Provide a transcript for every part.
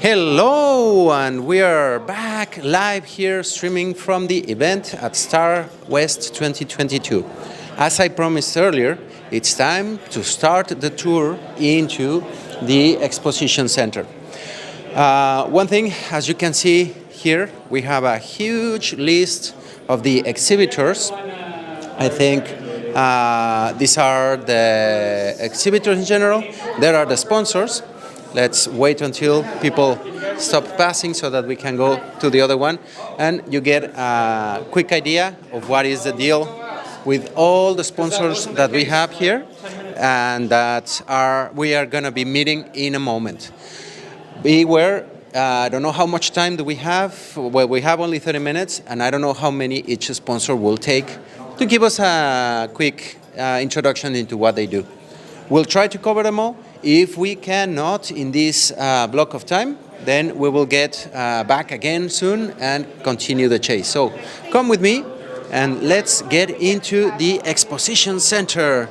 Hello, and we are back live here streaming from the event at Star West 2022. As I promised earlier, it's time to start the tour into the exposition center. One thing, as you can see here, we have a huge list of the exhibitors. I think these are the exhibitors in general. There are the sponsors. Let's wait until people stop passing so that we can go to the other one, and you get a quick idea of what is the deal with all the sponsors that we have here and that we are going to be meeting in a moment. Beware, I don't know how much time do we have. Well, we have only 30 minutes, and I don't know how many each sponsor will take to give us a quick introduction into what they do. We'll try to cover them all. If we cannot in this block of time, then we will get back again soon and continue the chase. So come with me and let's get into the exposition center.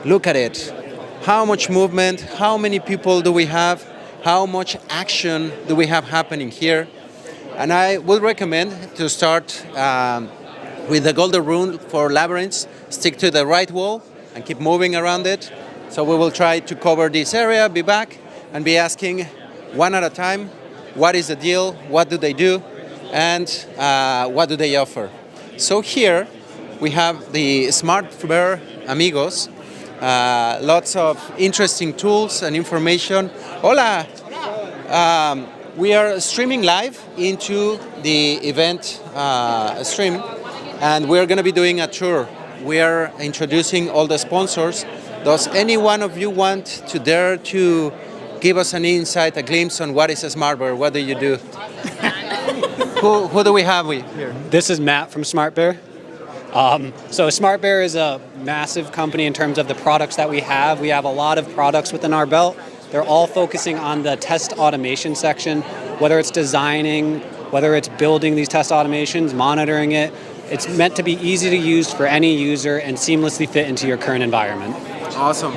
Look at it. How much movement, how many people do we have, how much action do we have happening here? And I would recommend to start with the golden rule for labyrinths. Stick to the right wall and keep moving around it. So we will try to cover this area, be back, and be asking one at a time, what is the deal, what do they do, and what do they offer. So here we have the SmartBear amigos, lots of interesting tools and information. Hola! We are streaming live into the event stream, and we're going to be doing a tour. We are introducing all the sponsors. Does any one of you want to dare to give us an insight, a glimpse on what is a SmartBear? What do you do? Who do we have here? This is Matt from SmartBear. So SmartBear is a massive company in terms of the products that we have. We have a lot of products within our belt. They're all focusing on the test automation section, whether it's designing, whether it's building these test automations, monitoring it. It's meant to be easy to use for any user and seamlessly fit into your current environment. Awesome.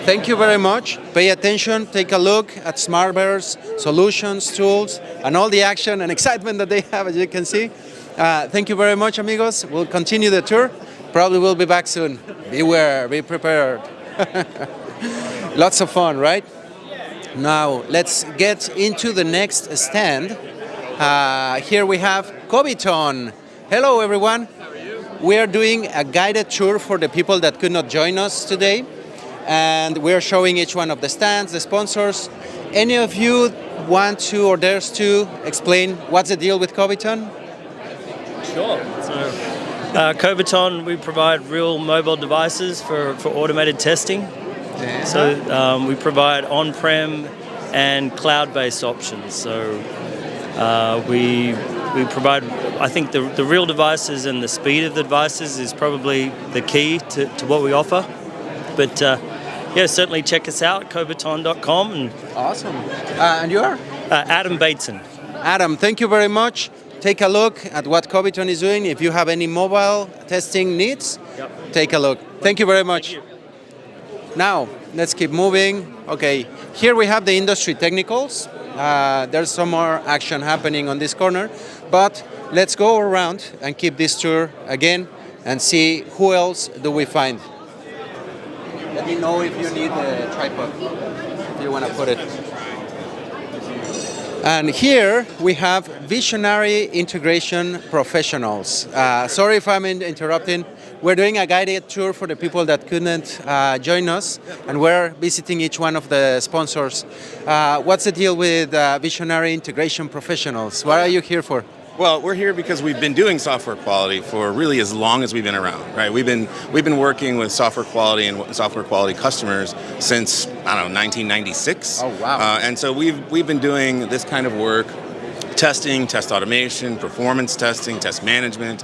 Thank you very much. Pay attention, take a look at SmartBear's solutions, tools, and all the action and excitement that they have, as you can see. Thank you very much, amigos. We'll continue the tour. Probably we'll be back soon. Beware, be prepared. Lots of fun, right? Now, let's get into the next stand. Here we have Cobiton. Hello, everyone. We are doing a guided tour for the people that could not join us today. And we're showing each one of the stands, the sponsors. Any of you want to or dares to explain what's the deal with Cobiton? Sure. So, Cobiton, we provide real mobile devices for automated testing. Yeah. So we provide on-prem and cloud-based options. So we provide, I think the real devices and the speed of the devices is probably the key to what we offer. But yeah, certainly check us out, Cobiton.com. Awesome. And you are? Adam Bateson. Adam, thank you very much. Take a look at what Cobiton is doing. If you have any mobile testing needs, take a look. Thank you very much. Thank you. Now, let's keep moving. Okay, here we have the industry technicals. There's some more action happening on this corner, but let's go around and keep this tour again and see who else do we find. Let me know if you need a tripod, if you want to put it. And here we have visionary integration professionals. Sorry if I'm interrupting. We're doing a guided tour for the people that couldn't join us, and we're visiting each one of the sponsors. What's the deal with visionary integration professionals? What are you here for? Well, we're here because we've been doing software quality for really as long as we've been around, right? We've been working with software quality and software quality customers since, I don't know, 1996. Oh, wow. And so we've been doing this kind of work, testing, test automation, performance testing, test management,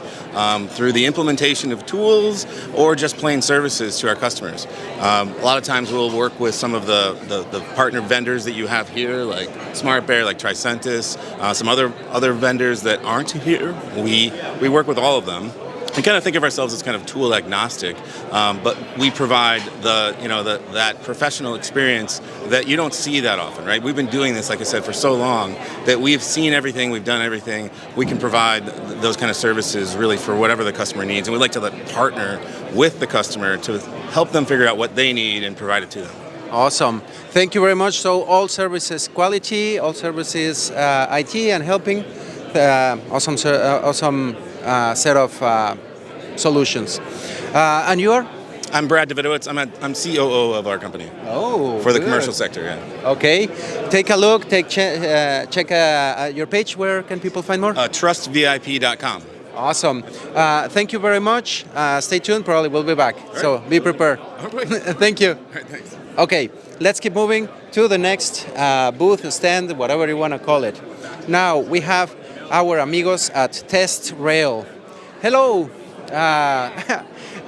through the implementation of tools or just plain services to our customers. A lot of times we'll work with some of the partner vendors that you have here, like SmartBear, like Tricentis, some other vendors that aren't here. We work with all of them. we kind of think of ourselves as kind of tool agnostic, but we provide that professional experience that you don't see that often, right? We've been doing this, like I said, for so long that we've seen everything, we've done everything. We can provide those kind of services really for whatever the customer needs, and we like to partner with the customer to help them figure out what they need and provide it to them. Awesome. Thank you very much. So all services quality, all services IT and helping. Awesome set of solutions. And you are? I'm Brad Davidowitz. I'm COO of our company. Oh, for the good. commercial sector. Yeah. Okay. Take a look. Check your page. Where can people find more? TrustVIP.com. Awesome. Thank you very much. Stay tuned. Probably we'll be back. Right. So be prepared. Right. Thank you. All right, thanks. Okay. Let's keep moving to the next booth, stand, whatever you want to call it. Now we have our amigos at TestRail. Hello.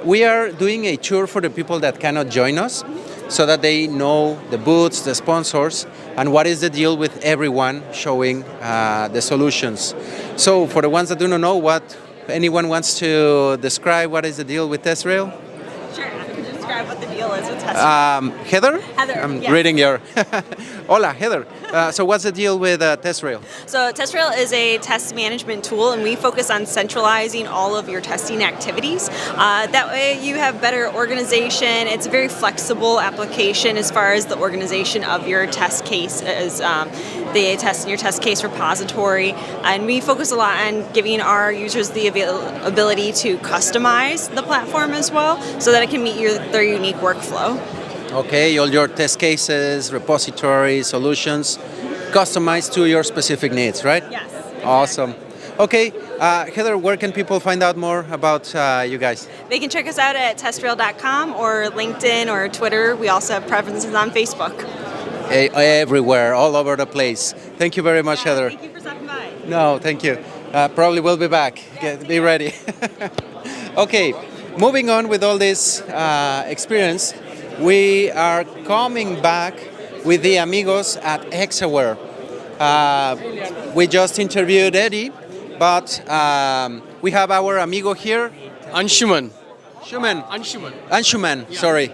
We are doing a tour for the people that cannot join us so that they know the booths, the sponsors, and what is the deal with everyone showing the solutions. So for the ones that do not know, what anyone wants to describe what is the deal with TestRail? Sure, I can describe what the deal is with TestRail. Heather? Heather, I'm yes. reading your... Hola, Heather. So what's the deal with TestRail? So TestRail is a test management tool, and we focus on centralizing all of your testing activities. That way you have better organization. It's a very flexible application as far as the organization of your test case, as the test in your test case repository. And we focus a lot on giving our users the ability to customize the platform as well, so that it can meet their unique workflow. Okay, all your test cases, repositories, solutions, customized to your specific needs, right? Yes. Exactly. Awesome. Okay, Heather, where can people find out more about you guys? They can check us out at testrail.com or LinkedIn or Twitter. We also have presences on Facebook. Everywhere, all over the place. Thank you very much, Heather. Thank you for stopping by. No, thank you. Probably will be back. Be ready. Okay, moving on with all this experience, we are coming back with the amigos at Hexaware. We just interviewed Eddie, but we have our amigo here. Anshuman. Anshuman, Yeah. sorry.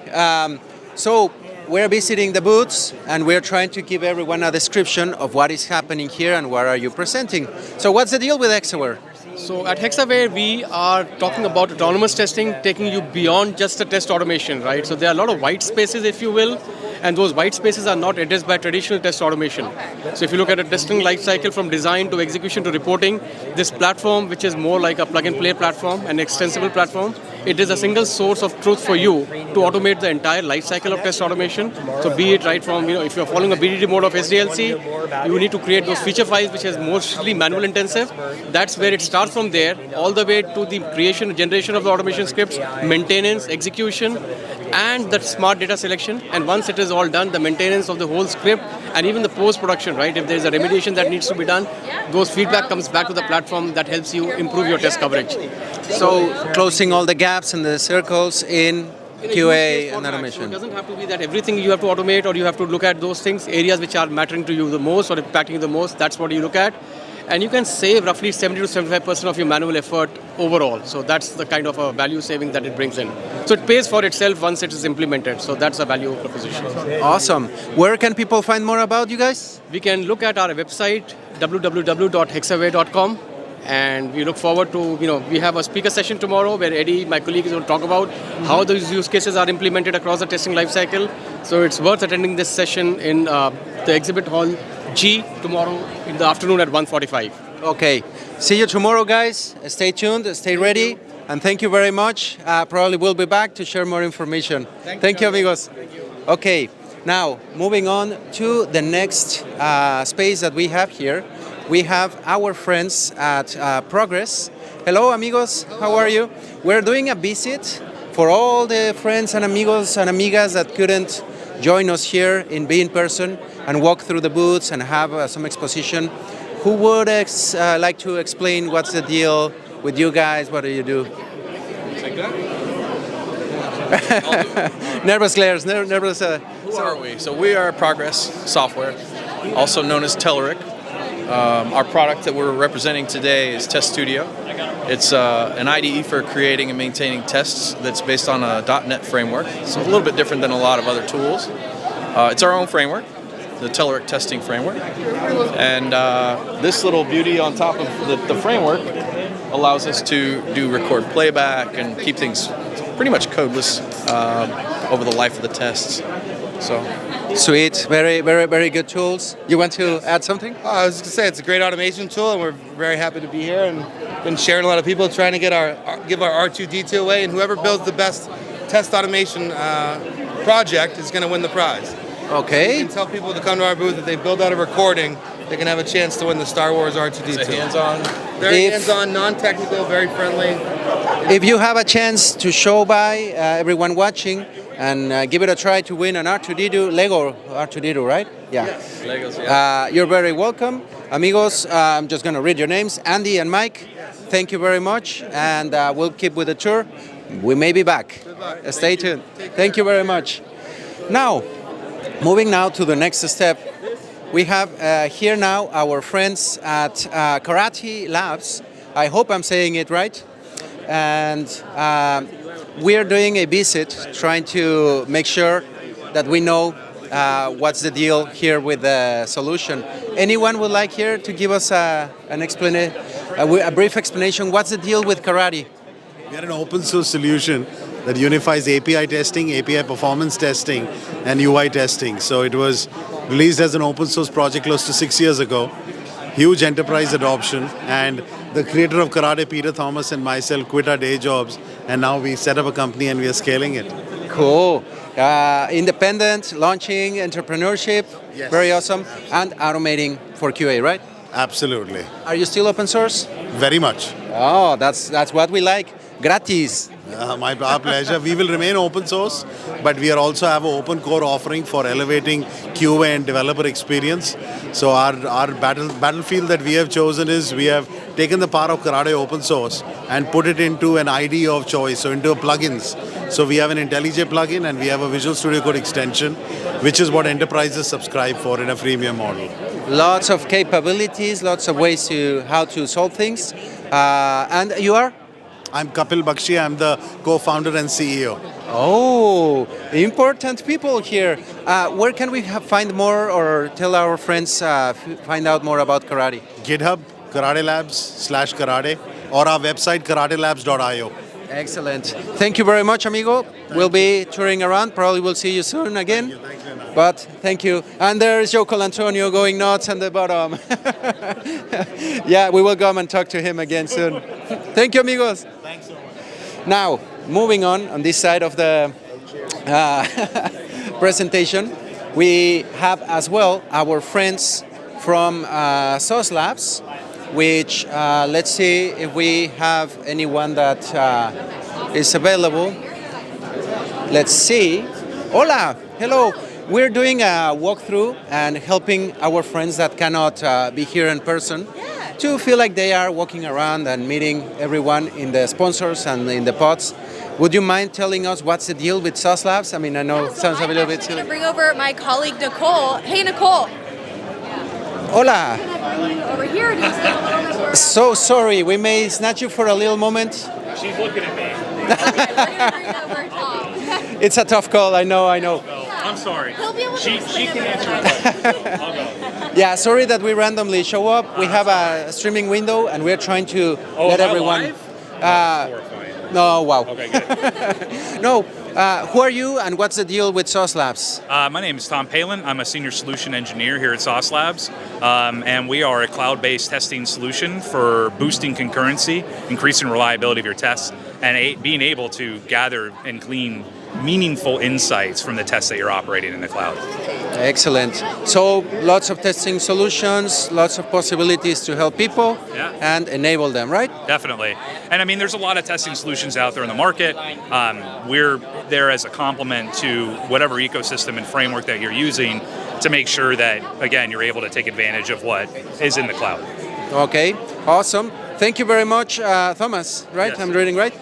So we're visiting the booths and we're trying to give everyone a description of what is happening here and what are you presenting. So what's the deal with Hexaware? So at Hexaware, we are talking about autonomous testing, taking you beyond just the test automation, right? So there are a lot of white spaces, if you will, and those white spaces are not addressed by traditional test automation. So if you look at a testing lifecycle from design to execution to reporting, this platform, which is more like a plug-and-play platform, an extensible platform, it is a single source of truth for you to automate the entire lifecycle of test automation. So be it right from, if you're following a BDD mode of SDLC, you need to create those feature files, which is mostly manual intensive. That's where it starts from there, all the way to the creation and generation of the automation scripts, maintenance, execution, and the smart data selection. And once it is all done, the maintenance of the whole script and even the post-production, right? If there's a remediation that needs to be done, those feedback comes back to the platform that helps you improve your test coverage. So closing all the gaps and the circles in QA and automation. So it doesn't have to be that everything you have to automate or you have to look at those things, areas which are mattering to you the most or impacting you the most, that's what you look at. And you can save roughly 70 to 75% of your manual effort overall. So that's the kind of a value saving that it brings in. So it pays for itself once it is implemented. So that's a value proposition. Awesome. Where can people find more about you guys? We can look at our website, www.hexaware.com. And we look forward to, we have a speaker session tomorrow where Eddie, my colleague, is going to talk about how those use cases are implemented across the testing lifecycle. So it's worth attending this session in the exhibit hall G tomorrow in the afternoon at 1:45. Okay. See you tomorrow, guys. Stay tuned, stay ready, and thank you very much. Probably we'll be back to share more information. Thank you, amigos. Okay. Now, moving on to the next space that we have here. We have our friends at Progress. Hello, amigos. How are you? We're doing a visit for all the friends and amigos and amigas that couldn't join us here in person and walk through the booths and have some exposition. Who would like to explain what's the deal with you guys? What do you do? Nervous glares, nervous. Who are we? So we are Progress Software, also known as Telerik. Our product that we're representing today is Test Studio. It's an IDE for creating and maintaining tests that's based on a .NET framework. So a little bit different than a lot of other tools. It's our own framework, the Telerik testing framework. And this little beauty on top of the framework allows us to do record playback and keep things pretty much codeless over the life of the tests. So. Sweet, very, very, very good tools. You want to add something? I was going to say it's a great automation tool, and we're very happy to be here and been sharing a lot of people trying to give our R2D2 away, and whoever builds the best test automation project is going to win the prize. Okay. You can tell people to come to our booth if they build out a recording, they can have a chance to win the Star Wars R2D2. It's hands-on. Very hands-on, non-technical, very friendly. If you have a chance to show by everyone watching and give it a try to win an R2D2, Lego R2D2, right? Yeah. Yes. Legos, yeah. You're very welcome. Amigos, I'm just going to read your names. Andy and Mike, thank you very much. And we'll keep with the tour. We may be back. Stay tuned. Thank you very much. Now, moving now to the next step. We have here now our friends at Karate Labs. I hope I'm saying it right. And we are doing a visit, trying to make sure that we know what's the deal here with the solution. Anyone would like here to give us a brief explanation? What's the deal with Karate? We are an open source solution that unifies API testing, API performance testing, and UI testing. So it was released as an open source project close to 6 years ago. Huge enterprise adoption, and the creator of Karate, Peter Thomas, and myself quit our day jobs, and now we set up a company and we are scaling it. Cool. Independent, launching, entrepreneurship, Yes. Very awesome, and automating for QA, right? Absolutely. Are you still open source? Very much. Oh, that's what we like. Gratis. Our pleasure. We will remain open source, but we also have an open core offering for elevating QA and developer experience. So our battlefield that we have chosen is we have taken the power of Karate open source and put it into an IDE of choice, so into plugins. So we have an IntelliJ plugin and we have a Visual Studio Code extension, which is what enterprises subscribe for in a freemium model. Lots of capabilities, lots of ways to how to solve things. And you are? I'm Kapil Bakshi. I'm the co-founder and CEO. Oh, important people here. Where can we find more or tell our friends find out more about karate? GitHub, Karate Labs/Karate, or our website, karatelabs.io. Excellent. Thank you very much, amigo. We'll be touring around. Probably we'll see you soon again. But thank you. And there's Yoko Antonio going nuts on the bottom. Yeah, we will come and talk to him again soon. Thank you, amigos. Thanks so much. Now, moving on this side of the presentation, we have as well our friends from SOS Labs, which let's see if we have anyone that is available. Let's see. Hola, hello. We're doing a walkthrough and helping our friends that cannot be here in person to feel like they are walking around and meeting everyone in the sponsors and in the pods. Would you mind telling us what's the deal with SOS Labs? I mean, I know it sounds a little bit silly. I'm going to bring over my colleague Nicole. Hey, Nicole. Hola. Can I bring you over here? Do you see a little bit more? So sorry, we may snatch you for a little moment. She's looking at me. Okay, we're going to bring over Tom. It's a tough call, I know. I'm sorry. He'll be able to She can explain answer it. your question. I'll go. Yeah, sorry that we randomly show up. We have a streaming window and we're trying to let am I everyone... live? Horrifying. No, wow. Okay, good. No, who are you and what's the deal with SOS Labs? My name is Tom Palin. I'm a senior solution engineer here at SOS Labs, and we are a cloud-based testing solution for boosting concurrency, increasing reliability of your tests, and being able to gather and glean meaningful insights from the tests that you're operating in the cloud. Excellent. So lots of testing solutions, lots of possibilities to help people and enable them, right? Definitely. And I mean, there's a lot of testing solutions out there in the market. We're there as a complement to whatever ecosystem and framework that you're using to make sure that, again, you're able to take advantage of what is in the cloud. Okay, awesome. Thank you very much, Thomas, right? Yes. I'm reading right?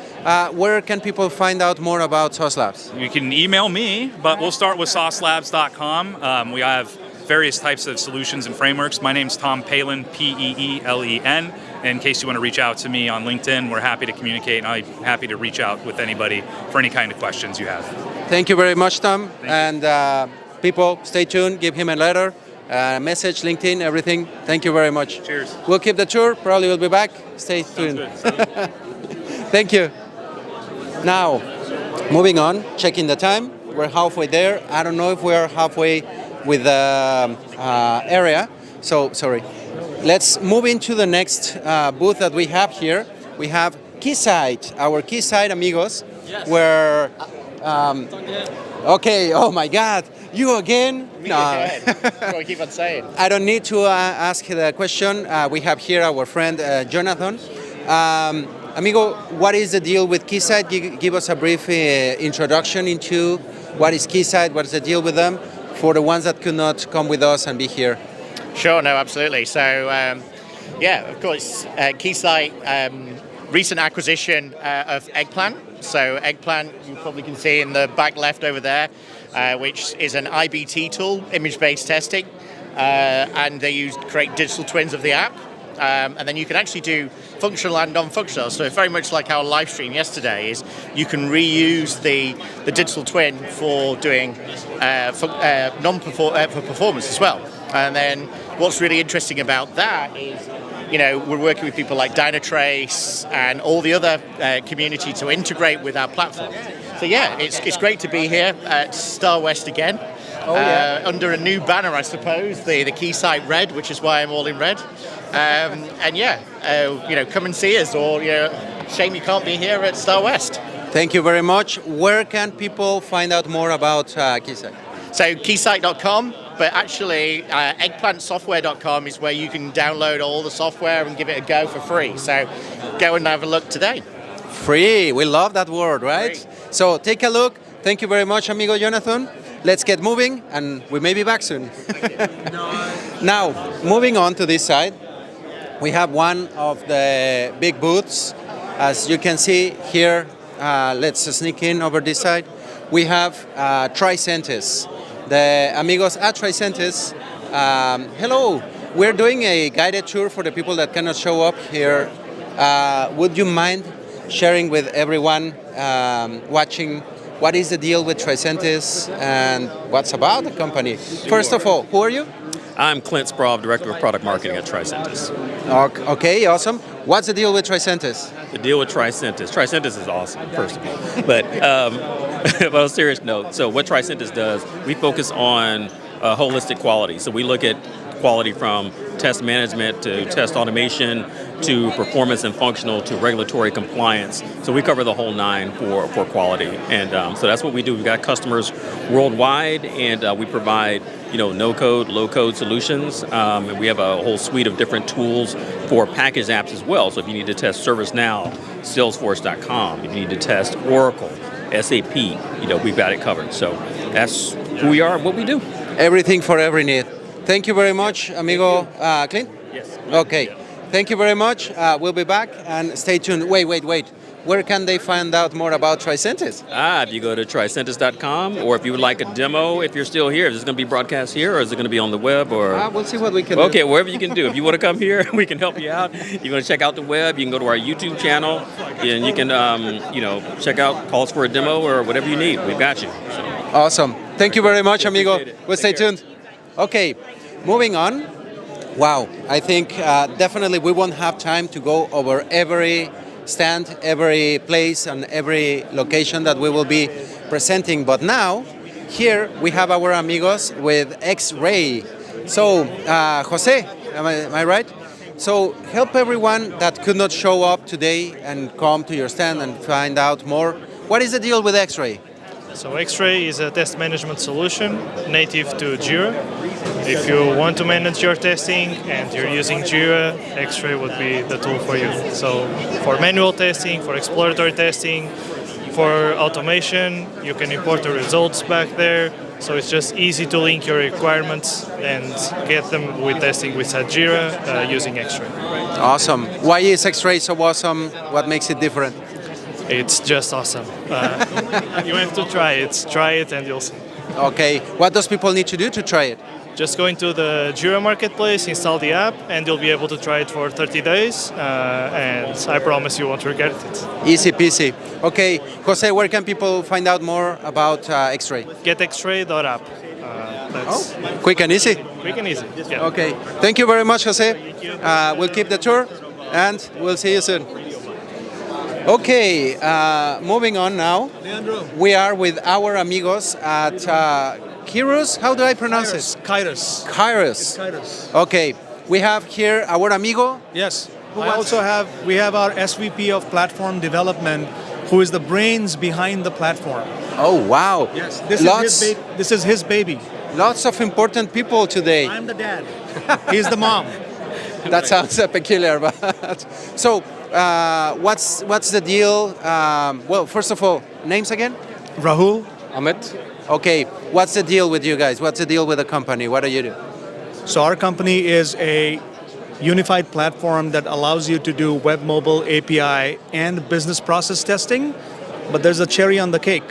Where can people find out more about SOS Labs? You can email me, but we'll start with saucelabs.com. We have various types of solutions and frameworks. My name's Tom Peelen, P-E-E-L-E-N. In case you want to reach out to me on LinkedIn, we're happy to communicate, and I'm happy to reach out with anybody for any kind of questions you have. Thank you very much, Tom. And people, stay tuned. Give him a letter, message, LinkedIn, everything. Thank you very much. Cheers. We'll keep the tour. Probably we'll be back. Stay tuned. Thank you. Now, moving on, checking the time. We're halfway there. I don't know if we're halfway with the area. So, sorry. Let's move into the next booth that we have here. We have Keysight, our Keysight amigos, Yes. where... okay, oh my God, you again? Me again. That's what I keep on saying. I don't need to ask the question. We have here our friend Jonathan. Amigo, what is the deal with Keysight? Give us a brief introduction into what is Keysight, what is the deal with them, for the ones that could not come with us and be here. Sure, no, absolutely. So, yeah, of course, Keysight, recent acquisition of Eggplant. So Eggplant, you probably can see in the back left over there, which is an IBT tool, image-based testing, and they create digital twins of the app. And then you can actually do functional and non-functional. So very much like our live stream yesterday is you can reuse the digital twin for doing for performance as well. And then what's really interesting about that is, you know, we're working with people like Dynatrace and all the other community to integrate with our platform. So yeah, it's great to be here at Star West again. Oh, yeah. Under a new banner, I suppose, the Keysight Red, which is why I'm all in red. And yeah, you know, come and see us, or, you know, shame you can't be here at Star West. Thank you very much. Where can people find out more about Keysight? So Keysight.com, but actually eggplantsoftware.com is where you can download all the software and give it a go for free. So go and have a look today. Free, we love that word, right? Free. So take a look. Thank you very much, amigo Jonathan. Let's get moving, and we may be back soon. Now, moving on to this side, we have one of the big booths. As you can see here, let's sneak in over this side. We have Tricentis. The amigos at Tricentis, hello. We're doing a guided tour for the people that cannot show up here. Would you mind sharing with everyone watching what is the deal with Tricentis and what's about the company? Sure. First of all, who are you? I'm Clint Sprov, Director of Product Marketing at Tricentis. Okay, awesome. What's the deal with Tricentis? The deal with Tricentis is awesome, first of all. But on a serious note, so what Tricentis does, we focus on holistic quality. So we look at quality from test management to test automation to performance and functional to regulatory compliance. So we cover the whole nine for quality. And so that's what we do. We've got customers worldwide, and we provide, you know, no-code, low-code solutions. And we have a whole suite of different tools for package apps as well. So if you need to test ServiceNow, Salesforce.com, if you need to test Oracle, SAP, you know, we've got it covered. So that's who we are and what we do. Everything for every need. Thank you very much, amigo Clint. Yes. Okay. Thank you very much. We'll be back, and stay tuned. Wait. Where can they find out more about Tricentis? If you go to tricentis.com, or if you would like a demo, if you're still here, is this going to be broadcast here, or is it going to be on the web? Or we'll see what we can do. Okay, wherever you can do. If you want to come here, we can help you out. You want to check out the web, you can go to our YouTube channel, and you can, you know, check out calls for a demo or whatever you need. We've got you. So. Awesome. Thank you very much, amigo. We'll stay tuned. Okay, moving on. Wow, I think definitely we won't have time to go over every stand, every place, and every location that we will be presenting. But now, here we have our amigos with XRay. So, Jose, am I right? So, help everyone that could not show up today and come to your stand and find out more. What is the deal with XRay? So XRay is a test management solution native to Jira. If you want to manage your testing and you're using Jira, XRay would be the tool for you. So for manual testing, for exploratory testing, for automation, you can import the results back there. So it's just easy to link your requirements and get them with testing with Jira using XRay. Awesome. Why is XRay so awesome? What makes it different? It's just awesome. You have to try it. Try it and you'll see. Okay. What does people need to do to try it? Just go into the Jira Marketplace, install the app, and you'll be able to try it for 30 days. And I promise you won't regret it. Easy peasy. Okay, Jose, where can people find out more about XRay? GetXray.app. That's Quick and easy. quick and easy. Yeah. Okay, thank you very much, Jose. We'll keep the tour, and we'll see you soon. Okay, moving on now. We are with our amigos at Kairos. How do I pronounce it? Kairos. Kairos. Kairos. Okay, we have here our amigo. Yes. We have our SVP of platform development, who is the brains behind the platform. Oh wow! Yes. This is his baby. Lots of important people today. I'm the dad. He's the mom. That sounds peculiar, but so what's the deal? Well, first of all, names again? Rahul. Amit. Okay, what's the deal with you guys? What's the deal with the company? What do you do? So our company is a unified platform that allows you to do web, mobile, API, and business process testing. But there's a cherry on the cake.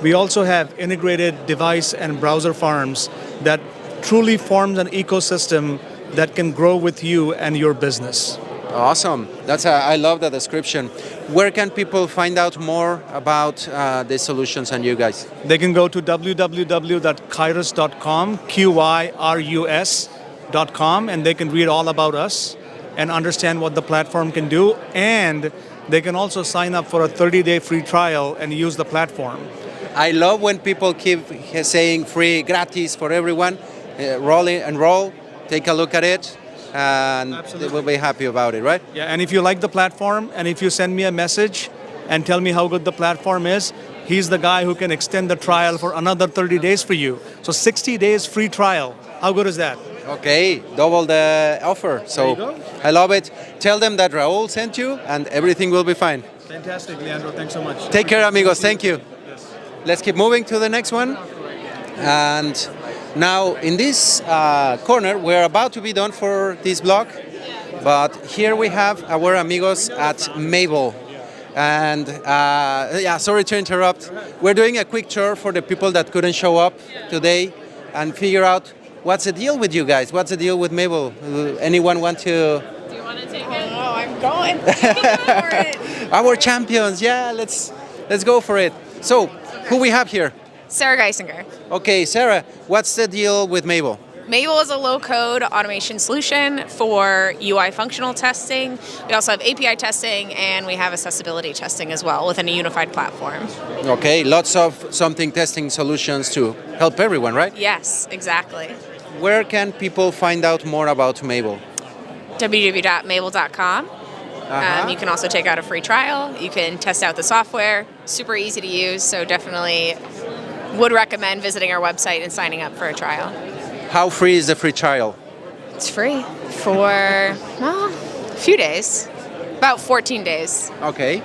We also have integrated device and browser farms that truly forms an ecosystem that can grow with you and your business. Awesome. I love the description. Where can people find out more about the solutions and you guys? They can go to www.kairos.com, Qyrus.com, and they can read all about us and understand what the platform can do. And they can also sign up for a 30-day free trial and use the platform. I love when people keep saying free, gratis for everyone. Enroll, take a look at it, and they will be happy about it, right? Yeah, and if you like the platform, and if you send me a message and tell me how good the platform is, he's the guy who can extend the trial for another 30 days for you. So 60 days free trial. How good is that? Okay, double the offer. So I love it. Tell them that Raul sent you, and everything will be fine. Fantastic, Leandro. Thanks so much. Take care, amigos. Thank you. Let's keep moving to the next one. And now in this corner, we're about to be done for this block. But here we have our amigos at Mabel. And yeah, sorry to interrupt. We're doing a quick tour for the people that couldn't show up today and figure out what's the deal with you guys. What's the deal with Mabel? Anyone want to? Do you want to take it? Oh, I'm going. For it. Our champions. Yeah, let's go for it. So, who we have here? Sarah Geisinger. Okay, Sarah, what's the deal with Mabel? Mabel is a low-code automation solution for UI functional testing. We also have API testing, and we have accessibility testing as well within a unified platform. Okay, lots of something testing solutions to help everyone, right? Yes, exactly. Where can people find out more about Mabel? www.mabel.com. You can also take out a free trial. You can test out the software. Super easy to use, so definitely would recommend visiting our website and signing up for a trial. How free is the free trial? It's free for, well, a few days, about 14 days. Okay.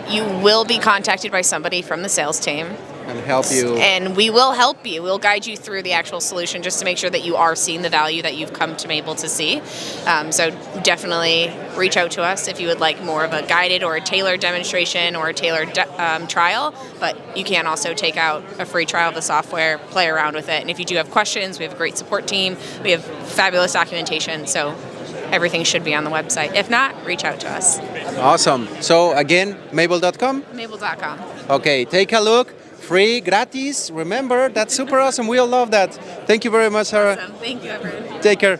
You will be contacted by somebody from the sales team. And help you. And we will help you. We'll guide you through the actual solution just to make sure that you are seeing the value that you've come to be able to see. So definitely reach out to us if you would like more of a guided or a tailored demonstration or a tailored trial. But you can also take out a free trial of the software, play around with it. And if you do have questions, we have a great support team. We have fabulous documentation. So everything should be on the website. If not, reach out to us. Awesome. So again, Mabel.com? Mabel.com. Okay, take a look. Free, gratis. Remember, that's super awesome. We all love that. Thank you very much, Sarah. Awesome. Thank you, everyone. Take care.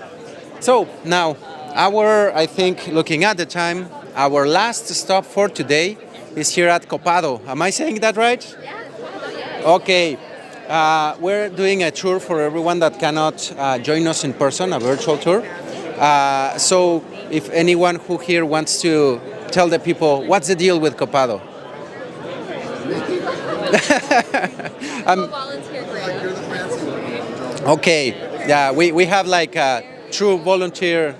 So now, I think, looking at the time, our last stop for today is here at Cobiton. Am I saying that right? Yeah. Okay. We're doing a tour for everyone that cannot join us in person, a virtual tour. So if anyone who here wants to tell the people, what's the deal with Cobiton? Okay, yeah, we have like a true volunteer.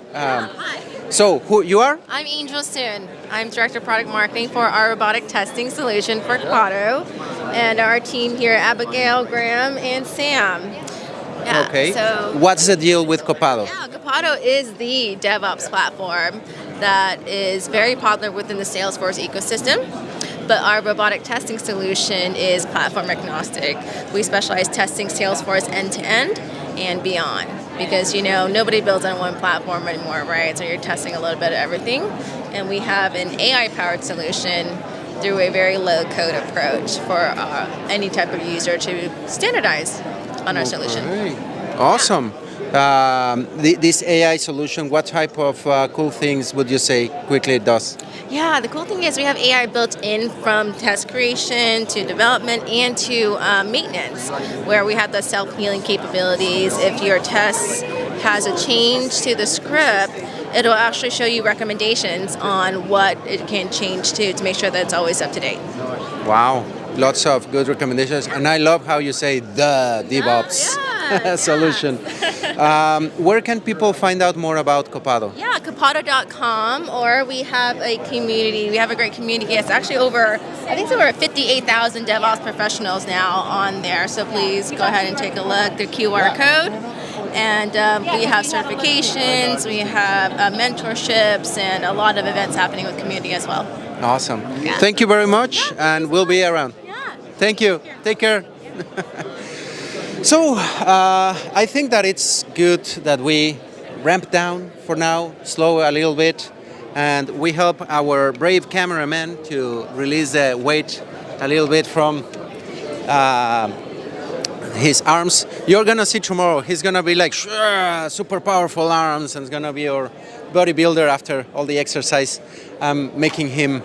So, who you are? I'm Angel Soon. I'm Director of Product Marketing for our robotic testing solution for Cobiton, and our team here, Abigail, Graham, and Sam. Yeah, okay, so what's the deal with Cobiton? Yeah, Cobiton is the DevOps platform that is very popular within the Salesforce ecosystem. But our robotic testing solution is platform agnostic. We specialize testing Salesforce end-to-end and beyond. because nobody builds on one platform anymore, right? So you're testing a little bit of everything, and we have an AI-powered solution through a very low-code approach for any type of user to standardize on our solution. Awesome. This AI solution, what type of cool things would you say quickly it does? Yeah, the cool thing is we have AI built in from test creation to development and to maintenance, where we have the self-healing capabilities. If your test has a change to the script, it'll actually show you recommendations on what it can change to make sure that it's always up to date. Wow, lots of good recommendations. And I love how you say the DevOps solution. Where can people find out more about Copado? Yeah, Cobiton.com, or we have a community. We have a great community. It's actually over 58,000 DevOps professionals now on there. So please go ahead and take a look. The QR code. And we have certifications, we have mentorships, and a lot of events happening with community as well. Awesome. Thank you very much, and we'll be around. Thank you. Take care. So, I think that it's good that we ramp down for now, slow a little bit, and we help our brave cameraman to release the weight a little bit from his arms. You're gonna see tomorrow, he's gonna be like super powerful arms, and it's gonna be your bodybuilder after all the exercise I'm making him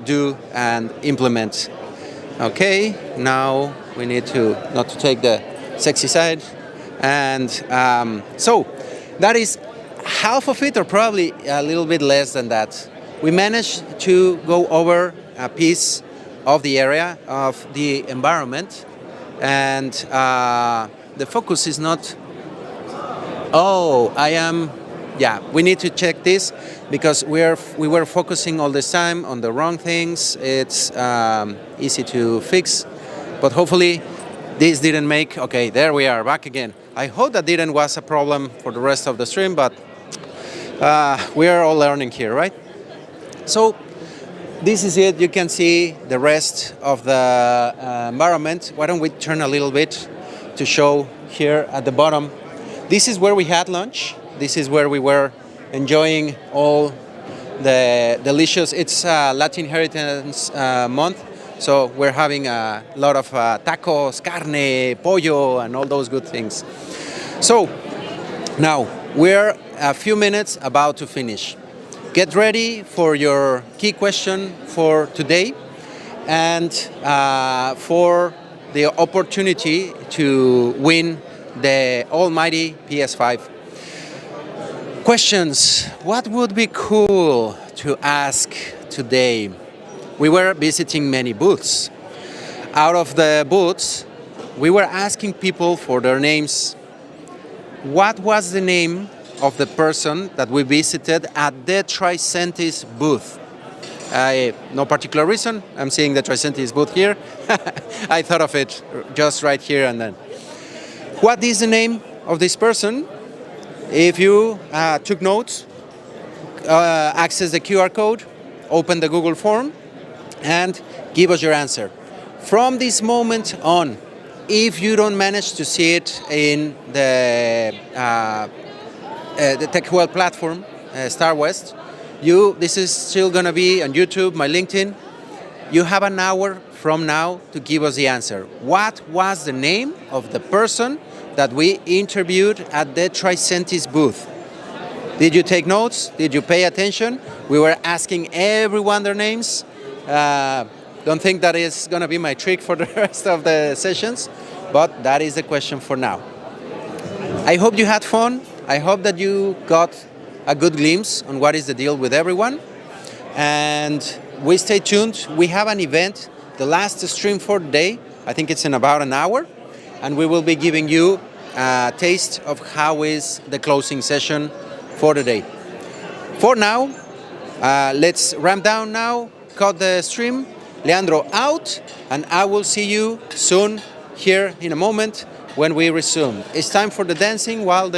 do and implement. Okay, now we need to not to take the sexy side, and so that is half of it, or probably a little bit less than that. We managed to go over a piece of the area of the environment, and the focus is not, we need to check this, because we were focusing all this time on the wrong things. It's easy to fix, but hopefully this didn't make, okay, there we are, back again. I hope that didn't was a problem for the rest of the stream, but we are all learning here, right? So this is it. You can see the rest of the environment. Why don't we turn a little bit to show here at the bottom. This is where we had lunch. This is where we were enjoying all the delicious, it's Latin Heritage Month, so we're having a lot of tacos, carne, pollo, and all those good things. So now we're a few minutes about to finish. Get ready for your key question for today, and for the opportunity to win the almighty PS5. Questions. What would be cool to ask today? We were visiting many booths. Out of the booths, we were asking people for their names. What was the name of the person that we visited at the Tricentis booth? No particular reason. I'm seeing the Tricentis booth here. I thought of it just right here and then. What is the name of this person? If you took notes, access the QR code, open the Google form, and give us your answer. From this moment on, if you don't manage to see it in the TechWell platform, Star West, this is still going to be on YouTube, my LinkedIn. You have an hour from now to give us the answer. What was the name of the person that we interviewed at the Tricentis booth? Did you take notes? Did you pay attention? We were asking everyone their names. Don't think that is going to be my trick for the rest of the sessions, but that is the question for now. I hope you had fun. I hope that you got a good glimpse on what is the deal with everyone. And we stay tuned. We have an event, the last stream for the day. I think it's in about an hour. And we will be giving you a taste of how is the closing session for the day. For now, let's ramp down now, cut the stream. Leandro out, and I will see you soon here in a moment when we resume. It's time for the dancing while the